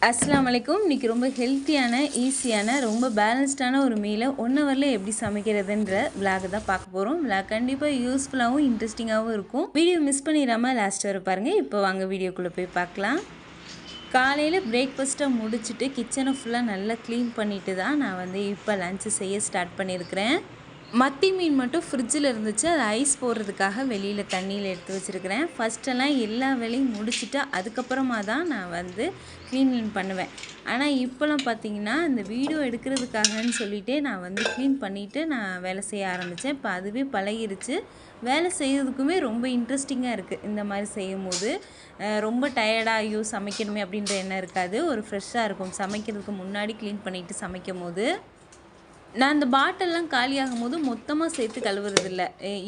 அஸ்ஸலாமு அலைக்கும். இன்றைக்கி ரொம்ப ஹெல்த்தியான, ஈஸியான, ரொம்ப பேலன்ஸ்டான ஒரு மீலை 1 ஹவரில் எப்படி சமைக்கிறதுன்ற விளாக் தான் பார்க்க போகிறோம். விளாக் கண்டிப்பாக யூஸ்ஃபுல்லாகவும் இன்ட்ரெஸ்டிங்காகவும் இருக்கும். வீடியோ மிஸ் பண்ணிடாமல் லாஸ்ட் வரை பாருங்கள். இப்போ வாங்க வீடியோக்குள்ளே போய் பார்க்கலாம். காலையில் பிரேக்ஃபாஸ்ட்டை முடிச்சுட்டு கிச்சனை ஃபுல்லாக நல்லா க்ளீன் பண்ணிவிட்டு தான் நான் இப்போ லஞ்சு செய்ய ஸ்டார்ட் பண்ணியிருக்கிறேன். மத்தி மீன் மட்டும் ஃப்ரிட்ஜில் இருந்துச்சு. அது ஐஸ் போடுறதுக்காக வெளியில் தண்ணியில் எடுத்து வச்சுருக்கிறேன். ஃபஸ்ட்டெல்லாம் எல்லா வேலையும் முடிச்சுட்டு அதுக்கப்புறமா தான் நான் க்ளீன் பண்ணுவேன். ஆனால் இப்போலாம் பார்த்திங்கன்னா இந்த வீடியோ எடுக்கிறதுக்காகன்னு சொல்லிவிட்டு நான் க்ளீன் பண்ணிவிட்டு நான் வேலை செய்ய ஆரம்பித்தேன். இப்போ அதுவே பழகிருச்சு. வேலை செய்கிறதுக்குமே ரொம்ப இன்ட்ரெஸ்டிங்காக இருக்குது. இந்த மாதிரி செய்யும் போது ரொம்ப டயர்டாக ஐயோ சமைக்கணுமே அப்படின்ற எண்ணம் இருக்காது. ஒரு ஃப்ரெஷ்ஷாக இருக்கும் சமைக்கிறதுக்கு முன்னாடி க்ளீன் பண்ணிவிட்டு சமைக்கும் போது. நான் அந்த பாட்டிலெலாம் காலியாகும் போது மொத்தமாக சேர்த்து கழுவுறதில்ல.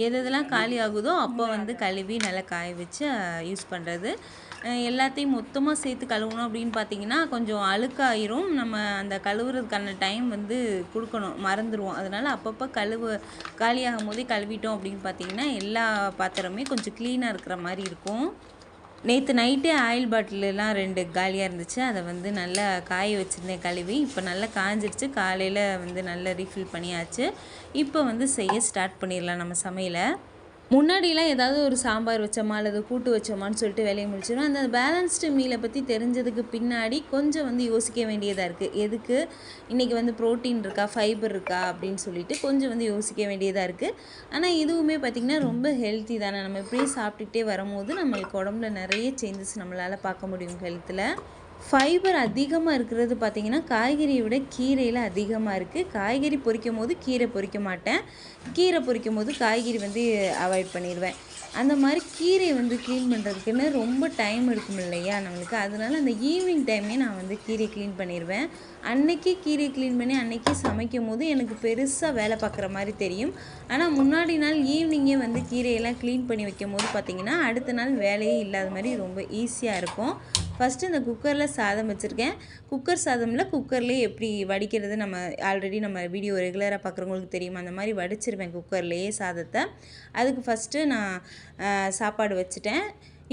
எதெல்லாம் காலி ஆகுதோ அப்போ கழுவி நல்லா காய வச்சு யூஸ் பண்ணுறது. எல்லாத்தையும் மொத்தமாக சேர்த்து கழுவணும் அப்படின்னு பார்த்திங்கன்னா கொஞ்சம் அழுக்காயிரும். நம்ம அந்த கழுவுறதுக்கான டைம் கொடுக்கணும், மறந்துடுவோம். அதனால் அப்பப்போ காலியாகும் போதே கழுவிட்டோம் அப்படின்னு பார்த்திங்கன்னா எல்லா பாத்திரமே கொஞ்சம் க்ளீனாக இருக்கிற மாதிரி இருக்கும். நேற்று நைட்டே ஆயில் பாட்டிலெலாம் 2 காலியாக இருந்துச்சு. அதை நல்லா காய வச்சுருந்தேன் கழுவி. இப்போ நல்லா காஞ்சிடுச்சு. காலையில் நல்லா ரீஃபில் பண்ணியாச்சு. இப்போ செய்ய ஸ்டார்ட் பண்ணிடலாம் நம்ம சமையலை. முன்னாடிலாம் ஏதாவது ஒரு சாம்பார் வச்சோமா அல்லது கூட்டு வச்சோமான்னு சொல்லிட்டு வேலையை முடிச்சிடும். அந்த பேலன்ஸ்டு மீலை பற்றி தெரிஞ்சதுக்கு பின்னாடி கொஞ்சம் யோசிக்க வேண்டியதாக இருக்குது. எதுக்கு இன்றைக்கி ப்ரோட்டீன் இருக்கா, ஃபைபர் இருக்கா அப்படின்னு சொல்லிட்டு கொஞ்சம் யோசிக்க வேண்டியதாக இருக்குது. ஆனால் இதுவுமே பார்த்திங்கன்னா ரொம்ப ஹெல்த்தி தானே. நம்ம இப்படியே சாப்பிட்டுட்டே வரும்போது நம்மளுக்கு உடம்புல நிறைய சேஞ்சஸ் நம்மளால் பார்க்க முடியும் ஹெல்த்தில். ஃபைபர் அதிகமாக இருக்கிறது பார்த்திங்கன்னா காய்கறியை விட கீரையில் அதிகமாக இருக்குது. காய்கறி பொரிக்கும் போது கீரை பொரிக்க மாட்டேன். கீரை பொரிக்கும் போது காய்கறி அவாய்ட் பண்ணிடுவேன். அந்த மாதிரி கீரை க்ளீன் பண்ணுறதுக்குன்னு ரொம்ப டைம் எடுக்கும் இல்லையா நம்மளுக்கு. அதனால் அந்த ஈவினிங் டைமே நான் கீரை க்ளீன் பண்ணிடுவேன். அன்னைக்கு கீரை க்ளீன் பண்ணி அன்னைக்கு சமைக்கும் போது எனக்கு பெருசாக வேலை பார்க்குற மாதிரி தெரியும். ஆனால் முன்னாடி நாள் ஈவினிங்கே கீரையெல்லாம் க்ளீன் பண்ணி வைக்கும் போது பார்த்திங்கன்னா அடுத்த நாள் வேலையே இல்லாத மாதிரி ரொம்ப ஈஸியாக இருக்கும். ஃபஸ்ட்டு இந்த குக்கரில் சாதம் வச்சுருக்கேன். குக்கர் சாதமில் குக்கர்லேயே எப்படி வடிக்கிறது ஆல்ரெடி நம்ம வீடியோ ரெகுலராக பார்க்குறவங்களுக்கு தெரியும். அந்த மாதிரி வடிச்சிருவேன் குக்கர்லேயே சாதத்தை. அதுக்கு ஃபஸ்ட்டு நான் சாப்பாடு வச்சுட்டேன்.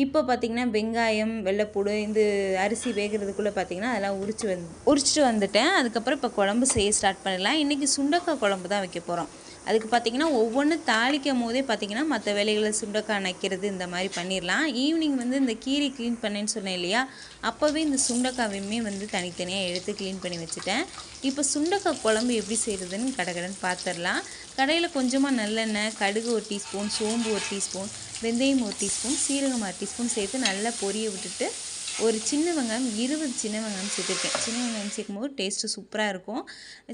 இப்போ பார்த்திங்கன்னா வெங்காயம், வெள்ளைப்பூடு இந்த அரிசி வேகிறதுக்குள்ளே பார்த்திங்கன்னா அதெல்லாம் உரிச்சிட்டு வந்துட்டேன். அதுக்கப்புறம் இப்போ குழம்பு செய்ய ஸ்டார்ட் பண்ணிடலாம். இன்றைக்கி சுண்டக்காய் குழம்பு தான் வைக்க போகிறோம். அதுக்கு பார்த்திங்கன்னா ஒவ்வொன்று தாளிக்கும் போதே பார்த்திங்கன்னா மற்ற வேலைகளை சுண்டக்காய் நக்கிறது இந்த மாதிரி பண்ணிடலாம். ஈவினிங் இந்த கீரை க்ளீன் பண்ணேன்னு சொன்னேன் இல்லையா, அப்போவே இந்த சுண்டக்காயுமே தனித்தனியாக எடுத்து க்ளீன் பண்ணி வச்சுட்டேன். இப்போ சுண்டக்காய் குழம்பு எப்படி செய்கிறதுன்னு கடகடன்னு பார்த்துடலாம். கடையில் கொஞ்சமாக நல்லெண்ணெய், கடுகு 1 டீஸ்பூன், சோம்பு 1 டீஸ்பூன், வெந்தயம் 1 டீஸ்பூன், சீரகம் 1 டீஸ்பூன் சேர்த்து நல்லா பொரிய விட்டுட்டு ஒரு சின்ன வெங்காயம் 20 சின்ன வெங்காயம் சேர்த்துருக்கேன். சின்ன வெங்காயம் சேர்க்கும் போது டேஸ்ட்டு சூப்பராக இருக்கும்.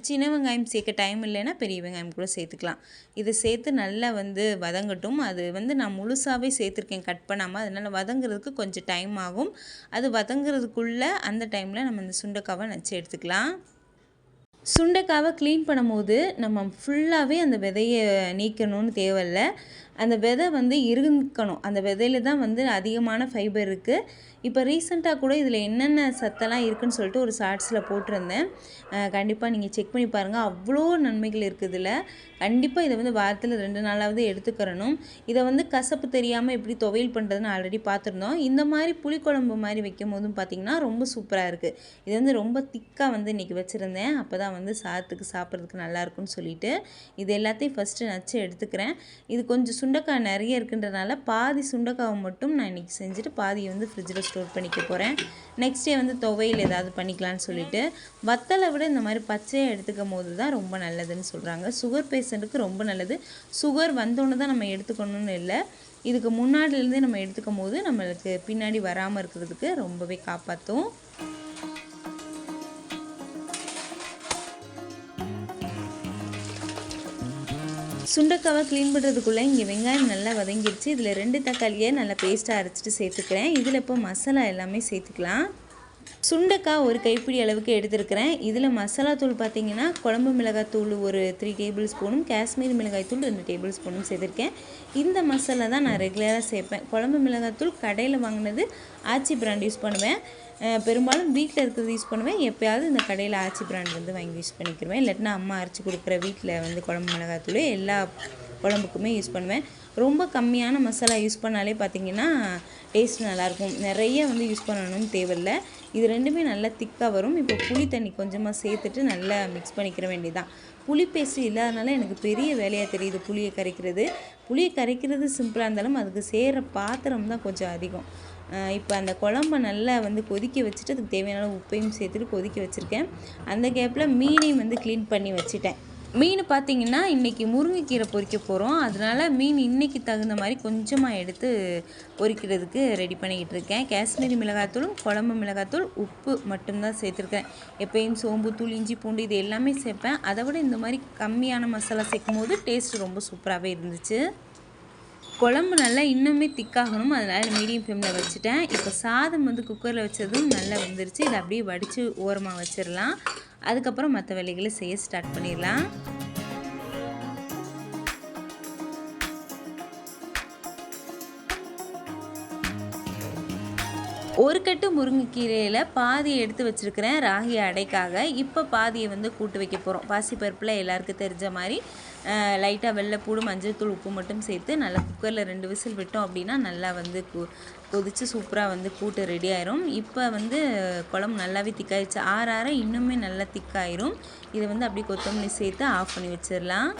சின்ன வெங்காயம் சேர்க்க டைம் இல்லைன்னா பெரிய வெங்காயம் கூட சேர்த்துக்கலாம். இதை சேர்த்து நல்லா வதங்கட்டும். அது நான் முழுசாகவே சேர்த்துருக்கேன் கட் பண்ணாமல். அதனால் வதங்குறதுக்கு கொஞ்சம் டைம் ஆகும். அது வதங்குறதுக்குள்ளே அந்த டைமில் நம்ம இந்த சுண்டைக்காவை நச்சு எடுத்துக்கலாம். சுண்டைக்காவை க்ளீன் பண்ணும்போது நம்ம ஃபுல்லாகவே அந்த விதையை நீக்கணும்னு தேவையில்லை. அந்த விதை இருக்கணும். அந்த விதையில் தான் அதிகமான ஃபைபர் இருக்குது. இப்போ ரீசெண்டாக கூட இதில் என்னென்ன சத்தெல்லாம் இருக்குதுன்னு சொல்லிட்டு ஒரு ஷார்ட்ஸில் போட்டிருந்தேன். கண்டிப்பாக நீங்கள் செக் பண்ணி பாருங்கள். அவ்வளோ நன்மைகள் இருக்குது இதில். கண்டிப்பாக இதை வாரத்தில் 2 நாளாவது எடுத்துக்கிறணும். இதை கசப்பு தெரியாமல் எப்படி துவையல் பண்ணுறதுன்னு ஆல்ரெடி பார்த்துருந்தோம். இந்த மாதிரி புளிக்குழம்பு மாதிரி வைக்கும் போதும் பார்த்திங்கன்னா ரொம்ப சூப்பராக இருக்குது. இது ரொம்ப திக்காக இன்றைக்கி வச்சுருந்தேன். அப்போ தான் சாதத்துக்கு சாப்பிட்றதுக்கு நல்லாயிருக்குன்னு சொல்லிட்டு இது எல்லாத்தையும் ஃபஸ்ட்டு நச்சு எடுத்துக்கிறேன். இது கொஞ்சம் சுண்டைக்காய் நிறைய இருக்குன்றதுனால பாதி சுண்டைக்காவை மட்டும் நான் இன்றைக்கி செஞ்சுட்டு பாதியை ஃப்ரிட்ஜில் ஸ்டோர் பண்ணிக்க போகிறேன். நெக்ஸ்ட் டே துவையல் ஏதாவது பண்ணிக்கலான்னு சொல்லிட்டு. வத்தலை விட இந்த மாதிரி பச்சையாக எடுத்துக்கும் போது தான் ரொம்ப நல்லதுன்னு சொல்கிறாங்க. சுகர் பேஷண்ட்டுக்கு ரொம்ப நல்லது. சுகர் வந்தோன்னு தான் நம்ம எடுத்துக்கணும்னு இல்லை. இதுக்கு முன்னாடிலேருந்தே நம்ம எடுத்துக்கும் போது நம்மளுக்கு பின்னாடி வராமல் இருக்கிறதுக்கு ரொம்பவே காப்பாற்றும். சுண்டைக்காவை க்ளீன் பண்ணுறதுக்குள்ளே இங்கே வெங்காயம் நல்லா வதங்கிடுச்சு. இதில் 2 தக்காளியை நல்லா பேஸ்ட்டாக அரைச்சிட்டு சேர்த்துக்கிறேன். இதில் இப்போ மசாலா எல்லாமே சேர்த்துக்கலாம். சுண்டைக்காய் ஒரு கைப்பிடி அளவுக்கு எடுத்துருக்கிறேன். இதில் மசாலா தூள் பார்த்திங்கன்னா குழம்பு மிளகாய்த்தூள் ஒரு 3 டேபிள் ஸ்பூனும், காஷ்மீரி மிளகாய்த்தூள் 2 டேபிள் ஸ்பூனும் சேர்த்துருக்கேன். இந்த மசாலா தான் நான் ரெகுலராக சேர்ப்பேன். குழம்பு மிளகாய்த்தூள் கடையில் வாங்கினது ஆச்சி பிராண்ட் யூஸ் பண்ணுவேன். பெரும்பாலும் வீட்டில் இருக்கிறது யூஸ் பண்ணுவேன். எப்போயாவது இந்த கடையில் ஆச்சி பிராண்ட் வாங்கி யூஸ் பண்ணிக்கிடுவேன். இல்லாட்டினா அம்மா அரைச்சி கொடுக்குற வீட்டில் குழம்பு மிளகாய்த்தூள் எல்லா குழம்புக்குமே யூஸ் பண்ணுவேன். ரொம்ப கம்மியான மசாலா யூஸ் பண்ணாலே பார்த்திங்கன்னா டேஸ்ட் நல்லாயிருக்கும். நிறைய யூஸ் பண்ணணும்னு தேவையில்லை. இது ரெண்டுமே நல்லா திக்காக வரும். இப்போ புளி தண்ணி கொஞ்சமாக சேர்த்துட்டு நல்லா மிக்ஸ் பண்ணிக்கிற வேண்டியதான். புளி பேஸ்ட்டு இல்லாதனால எனக்கு பெரிய வேலையாக தெரியுது புளியை கரைக்கிறது. புளியை கரைக்கிறது சிம்பிளாக இருந்தாலும் அதுக்கு சேர்கிற பாத்திரம் தான் கொஞ்சம் அதிகம். இப்போ அந்த குழம்ப நல்லா வந்து கொதிக்க வச்சுட்டு அதுக்கு தேவையான உப்பையும் சேர்த்துட்டு கொதிக்க வச்சுருக்கேன். அந்த கேப்பில் மீனையும் வந்து க்ளீன் பண்ணி வச்சுட்டேன். மீன் பார்த்திங்கன்னா இன்றைக்கி முருங்கைக்கீரை பொரிக்க போகிறோம். அதனால் மீன் இன்றைக்கி தகுந்த மாதிரி கொஞ்சமாக எடுத்து பொரிக்கிறதுக்கு ரெடி பண்ணிக்கிட்டு இருக்கேன். காஷ்மீரி மிளகாத்தூளும் குழம்பு மிளகாத்தூள் உப்பு மட்டும்தான் சேர்த்துருக்கேன். எப்பயும் சோம்பு தூள் இஞ்சி பூண்டு இது எல்லாமே சேர்ப்பேன். அதை விட இந்த மாதிரி கம்மியான மசாலா சேர்க்கும் போது டேஸ்ட்டு ரொம்ப சூப்பராகவே இருந்துச்சு. குழம்பு நல்லா இன்னுமே திக்காகணும். அதனால் மீடியம் ஃப்ளேமில் வச்சுட்டேன். இப்போ சாதம் வந்து குக்கரில் வச்சதும் நல்லா வந்துருச்சு. இதை அப்படியே வடித்து ஓரமாக வச்சிடலாம். அதுக்கப்புறம் மற்ற வேலைகளை செய்ய ஸ்டார்ட் பண்ணிடலாம். ஒரு கட்டு முருங்கைக்கீரையில் பாதியை எடுத்து வச்சுருக்கிறேன் ராகி அடைக்காக. இப்போ பாதியை வந்து கூட்டு வைக்க போகிறோம். பாசிப்பருப்பில் எல்லாருக்கும் தெரிஞ்ச மாதிரி லைட்டாக வெள்ளைப்பூடு மஞ்சள் தூள் உப்பு மட்டும் சேர்த்து நல்லா குக்கரில் 2 விசில் விட்டோம் அப்படின்னா நல்லா வந்து கொதித்து சூப்பராக வந்து கூட்டு ரெடி ஆயிரும். இப்போ வந்து குழம்பு நல்லாவே திக்காயிடுச்சு. ஆற இன்னுமே நல்லா திக்காயிரும். இதை வந்து அப்படியே கொத்தமல்லி சேர்த்து ஆஃப் பண்ணி வச்சிடலாம்.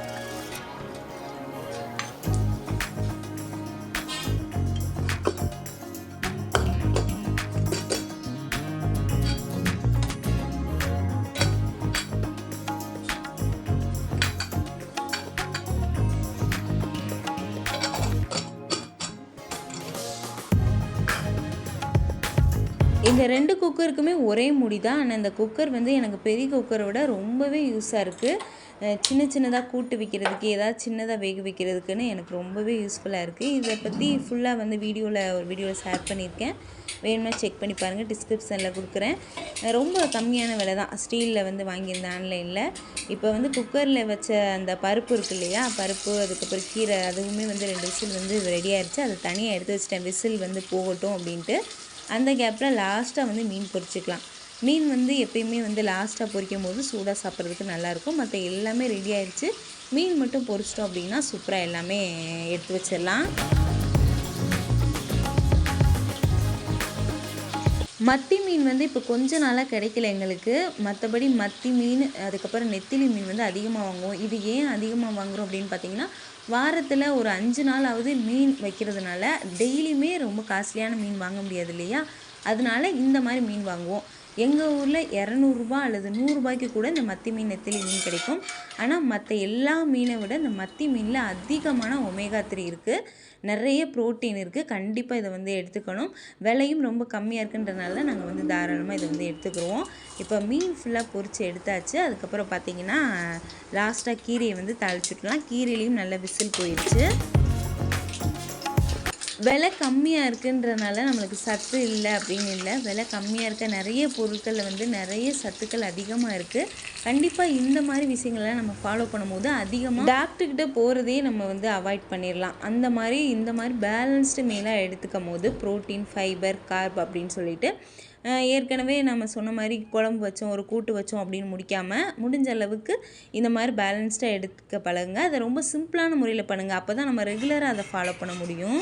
இந்த 2 குக்கருக்குமே ஒரே முடி தான். ஆனால் இந்த குக்கர் வந்து எனக்கு பெரிய குக்கரை விட ரொம்பவே யூஸாக இருக்குது. சின்ன சின்னதாக கூட்டு வைக்கிறதுக்கு ஏதாவது சின்னதாக வேக வைக்கிறதுக்குன்னு எனக்கு ரொம்பவே யூஸ்ஃபுல்லாக இருக்குது. இதை பற்றி ஃபுல்லாக வந்து ஒரு வீடியோவில் ஷேர் பண்ணியிருக்கேன். வேணும்னா செக் பண்ணி பாருங்கள். டிஸ்கிரிப்ஷனில் கொடுக்குறேன். ரொம்ப கம்மியான விலை தான். ஸ்டீலில் வந்து வாங்கியிருந்தேன் ஆன்லைனில். இப்போ வந்து குக்கரில் வச்ச அந்த பருப்பு இருக்குது இல்லையா, பருப்பு அதுக்கப்புறம் கீரை அதுவுமே வந்து 2 விசில் வந்து ரெடி ஆயிடுச்சு. அதை தனியாக எடுத்து வச்சிட்டேன் விசில் வந்து போகட்டும் அப்படின்ட்டு. அந்த கேப்பில் லாஸ்ட்டாக வந்து மீன் பொரிச்சிக்கலாம். மீன் வந்து எப்பயுமே வந்து லாஸ்ட்டாக பொரிக்கும் போது சூடாக சாப்பிட்றதுக்கு நல்லாயிருக்கும். மற்ற எல்லாமே ரெடி ஆயிடுச்சு. மீன் மட்டும் பொரிச்சிட்டோம் அப்படின்னா சூப்பராக எல்லாமே எடுத்து வச்சிடலாம். மத்தி மீன் வந்து இப்போ கொஞ்ச நாளாக கிடைக்கல எங்களுக்கு. மற்றபடி மத்தி மீன் அதுக்கப்புறம் நெத்திலி மீன் வந்து அதிகமாக வாங்குவோம். இது ஏன் அதிகமாக வாங்குகிறோம் அப்படின்னு பார்த்தீங்கன்னா, வாரத்தில் ஒரு 5 நாளாவது மீன் வைக்கிறதுனால டெய்லியுமே ரொம்ப காஸ்ட்லியான மீன் வாங்க முடியாது இல்லையா, அதனால இந்த மாதிரி மீன் வாங்குவோம். எங்கள் ஊரில் 200 அல்லது 100 கூட இந்த மத்தி மீன் நெத்திலி மீன் கிடைக்கும். ஆனால் மற்ற எல்லா மீனை விட இந்த மத்தி மீனில் அதிகமான ஒமேகா 3 இருக்குது. நிறைய ப்ரோட்டீன் இருக்குது. கண்டிப்பாக இதை வந்து எடுத்துக்கணும். விலையும் ரொம்ப கம்மியாக இருக்குன்றனால நாங்கள் வந்து தாராளமாக இதை வந்து எடுத்துக்கிறோம். இப்போ மீன் ஃபுல்லாக பொரித்து எடுத்தாச்சு. அதுக்கப்புறம் பார்த்திங்கன்னா லாஸ்ட்டாக கீரையை வந்து தாளிச்சுக்கலாம். கீரையிலையும் நல்ல விசில் போயிடுச்சு. விலை கம்மியாக இருக்குன்றனால நம்மளுக்கு சத்து இல்லை அப்படின்னு இல்லை. விலை கம்மியாக இருக்க நிறைய பொருட்களில் வந்து நிறைய சத்துக்கள் அதிகமாக இருக்குது. கண்டிப்பாக இந்த மாதிரி விஷயங்கள்லாம் நம்ம ஃபாலோ பண்ணும்போது அதிகமாக டாக்டர்கிட்ட போகிறதே நம்ம வந்து அவாய்ட் பண்ணிடலாம். இந்த மாதிரி பேலன்ஸ்டு மீலாக எடுத்துக்கும் போது ப்ரோட்டீன், ஃபைபர், கார்ப் அப்படின்னு சொல்லிட்டு ஏற்கனவே நம்ம சொன்ன மாதிரி குழம்பு வச்சோம் ஒரு கூட்டு வச்சோம் அப்படின்னு முடிக்காமல் முடிஞ்ச அளவுக்கு இந்த மாதிரி பேலன்ஸ்டாக எடுத்துக்க பழகுங்க. அதை ரொம்ப சிம்பிளான முறையில் பண்ணுங்கள். அப்போ தான் நம்ம ரெகுலராக அதை ஃபாலோ பண்ண முடியும்.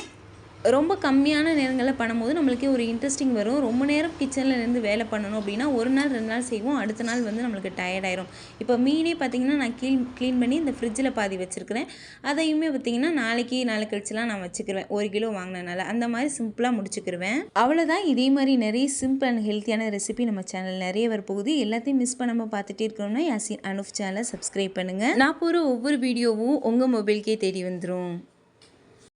ரொம்ப கம்மியான நேரங்களில் பண்ணும்போது நம்மளுக்கே ஒரு இன்ட்ரெஸ்டிங் வரும். ரொம்ப நேரம் கிச்சனில் இருந்து வேலை பண்ணணும் அப்படின்னா 1 நாள் 2 நாள் செய்வோம். அடுத்த நாள் வந்து நம்மளுக்கு டயர்டாயிரும். இப்போ மீனே பார்த்திங்கன்னா நான் க்ளீன் பண்ணி இந்த ஃப்ரிட்ஜில் பாதி வச்சுருக்கிறேன். அதையுமே பார்த்திங்கன்னா நாளை கழிச்சுலாம் நான் வச்சுக்கிருவேன். 1 கிலோ வாங்கினனால அந்த மாதிரி சிம்பிளாக முடிச்சுக்கிருவேன். அவ்வளோதான். இதே மாதிரி நிறைய சிம்பிள் அண்ட் ஹெல்த்தியான ரெசிபி நம்ம சேனல் நிறைய வரப்போகுது. எல்லாத்தையும் மிஸ் பண்ணாமல் பார்த்துட்டே இருக்கணும்னா யாசின் அனுஃப் சேனலை சப்ஸ்கிரைப் பண்ணுங்கள். நான் போகிற ஒவ்வொரு வீடியோவும் உங்கள் மொபைலுக்கே தேடி வந்துடும்.